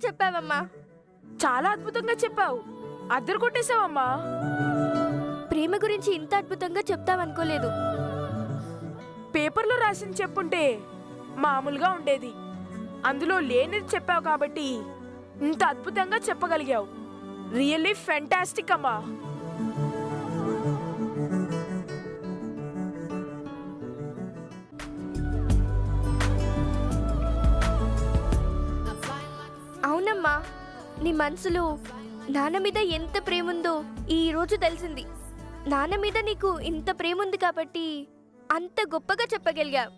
చెప్పావమ్మా. చాలా అద్భుతంగా చెప్పావు. అద్దరు కొట్టేశావమ్మా. ప్రేమ గురించి ఇంత అద్భుతంగా చెప్తావనుకోలేదు. పేపర్లో రాసింది చెప్పుంటే మామూలుగా ఉండేది. అందులో లేనిది చెప్పావు కాబట్టి ఇంత అద్భుతంగా చెప్పగలిగావు. రియల్లీ ఫెంటాస్టిక్ అమ్మా. అవునమ్మా, నీ మనసులో నాన్న మీద ఎంత ప్రేమ ఉందో ఈ రోజు తెలిసింది. నాన్న మీద నీకు ఇంత ప్రేమ ఉంది కాబట్టి అంత గొప్పగా చెప్పగలిగావు.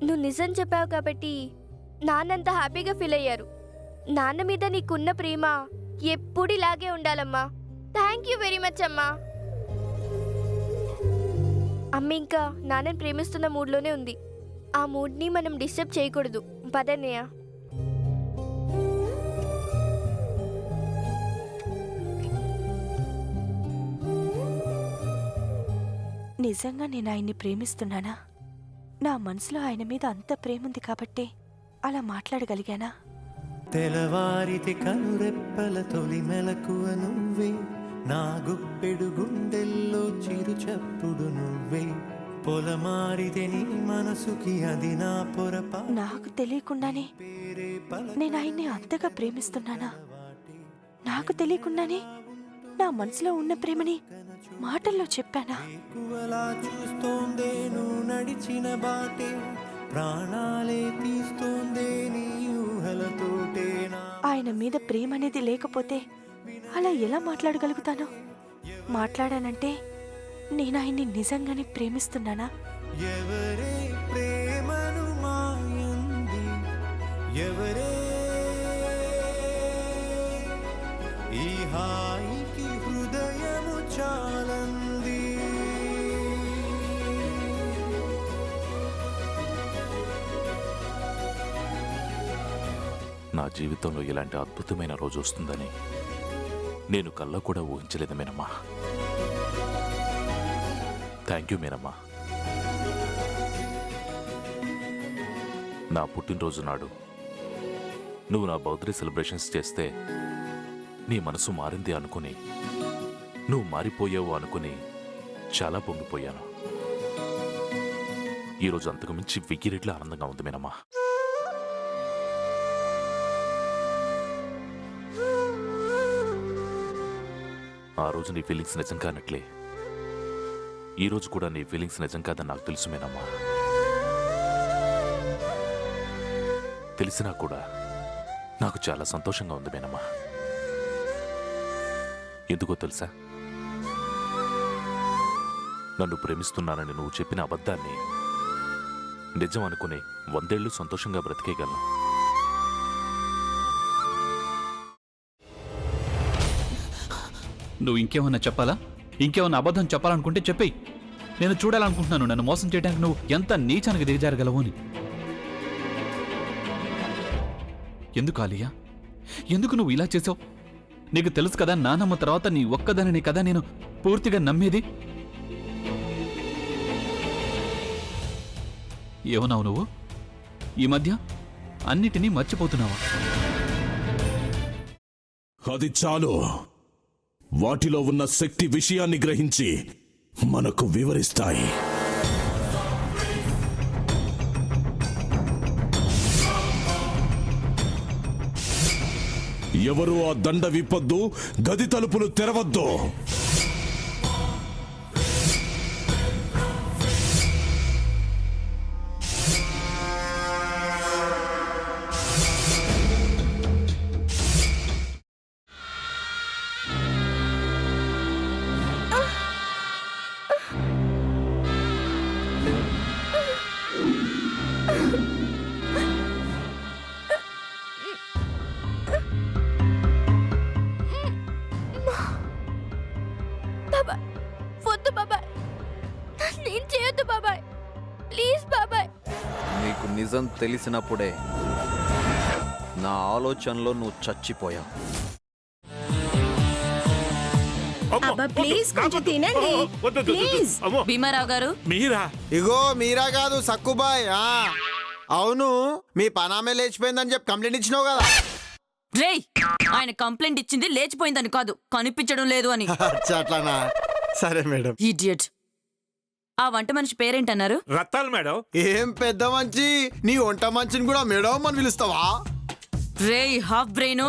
నువ్వు నిజం చెప్పావు కాబట్టి నాన్నంత హ్యాపీగా ఫీల్ అయ్యారు. నాన్న మీద నీకున్న ప్రేమ ఎప్పుడు ఇలాగే ఉండాలమ్మా. థ్యాంక్ యూ వెరీ మచ్ అమ్మా. అమ్మ ఇంకా నాన్నని ప్రేమిస్తున్న మూడ్లోనే ఉంది. ఆ మూడ్ని మనం డిస్టర్బ్ చేయకూడదు. పదన్నయ్య. నిజంగా నేను ఆయన్ని ప్రేమిస్తున్నానా? నా మనసులో ఆయన మీద అంత ప్రేముంది కాబట్టే అలా మాట్లాడగలిగానా? తెలవారితి కనురెప్పల తొలి మెలకువ నువ్వే, నా గుప్పెడు గుండెల్లో చిరు చప్పుడు నువ్వే, పొలమారితే నీ మనసుకి అది నా పొరపా. నాకు తెలియకుండానే నేను ఆయన్ని అంతగా ప్రేమిస్తున్నానా? నాకు తెలియకుండానే నా మనసులో ఉన్న ప్రేమని మాటల్లో చెప్పానా? చూస్తోందే నువ్వు నడిచిన బాటే, ప్రాణాలే తీస్తోందే నీ ఊహలతోటే. ఆయన మీద ప్రేమ అనేది లేకపోతే అలా ఎలా మాట్లాడగలుగుతాను? మాట్లాడానంటే నేను ఆయన్ని నిజంగానే ప్రేమిస్తున్నానా? ఎవరే ప్రేమను మాయంది, ఎవరే ఈ హాయికి హృదయము చాలంది. నా జీవితంలో ఇలాంటి అద్భుతమైన రోజు వస్తుందని నేను కల్లో కూడా ఊహించలేదు మీనమ్మా. Thank you మీనమ్మా. నా పుట్టినరోజు నాడు నువ్వు నా బర్త్డే సెలబ్రేషన్స్ చేస్తే నీ మనసు మారింది అనుకుని, నువ్వు మారిపోయావు అనుకుని చాలా పొంగిపోయాను. ఈరోజు అంతకు మించి 1000 రెట్ల ఆనందంగా ఉంది మీనమ్మా. ఆ రోజు నీ ఫీలింగ్స్ నిజం కానట్లే ఈరోజు కూడా నీ ఫీలింగ్స్ నిజం కాదని నాకు తెలుసు మీనమ్మా. తెలిసినా కూడా నాకు చాలా సంతోషంగా ఉంది మీనమ్మా. ఎందుకో తెలుసా? నన్ను ప్రేమిస్తున్నానని నువ్వు చెప్పిన అబద్ధాన్ని నిజం అనుకుని 100 ఏళ్ళు సంతోషంగా బ్రతికేయగలను. నువ్వు ఇంకేమన్నా చెప్పాలా? ఇంకేమన్నా అబద్ధం చెప్పాలనుకుంటే చెప్పేయి. నేను చూడాలనుకుంటున్నాను నన్ను మోసం చేయడానికి నువ్వు ఎంత నీచానికి దిగజారగలవు అని. ఎందుకు ఆలియా, ఎందుకు నువ్వు ఇలా చేసావు? నీకు తెలుసు కదా నానమ్మ తర్వాత నీ ఒక్కదానిని కదా నేను పూర్తిగా నమ్మేది. ఏమన్నావు నువ్వు? ఈ మధ్య అన్నిటినీ మర్చిపోతున్నావా? అది చాలు. వాటిలో ఉన్న శక్తి విషయాన్ని గ్రహించి మనకు వివరిస్తాయి. ఎవరు ఆ దండ విప్పొద్దు, గది తలుపులు తెరవద్దు. నిజం తెలిసినప్పుడే నా ఆలోచనలో నువ్వు చచ్చిపోయావు. భీమారావు గారు మీరా? ఇగో మీరా కాదు సక్కుబాయ్. అవును మీ పనామే లేచిపోయిందని చెప్పి కంప్లైంట్ ఇచ్చినావు కదా. రేయ్, ఆయన కంప్లైంట్ ఇచ్చింది లేచిపోయిందని కాదు, కనిపించడం లేదు అని. అచ్చా, అట్లానా? సరే మేడం. ఇడియట్. ఆ వంట మనిషి పేరేంటన్నారు? రత్తాలు మేడం. ఏం పెద్ద మంచి, నీ వంట మంచిని కూడా మేడం అని పిలుస్తావా? రేయ్ హాఫ్ బ్రెయిన్,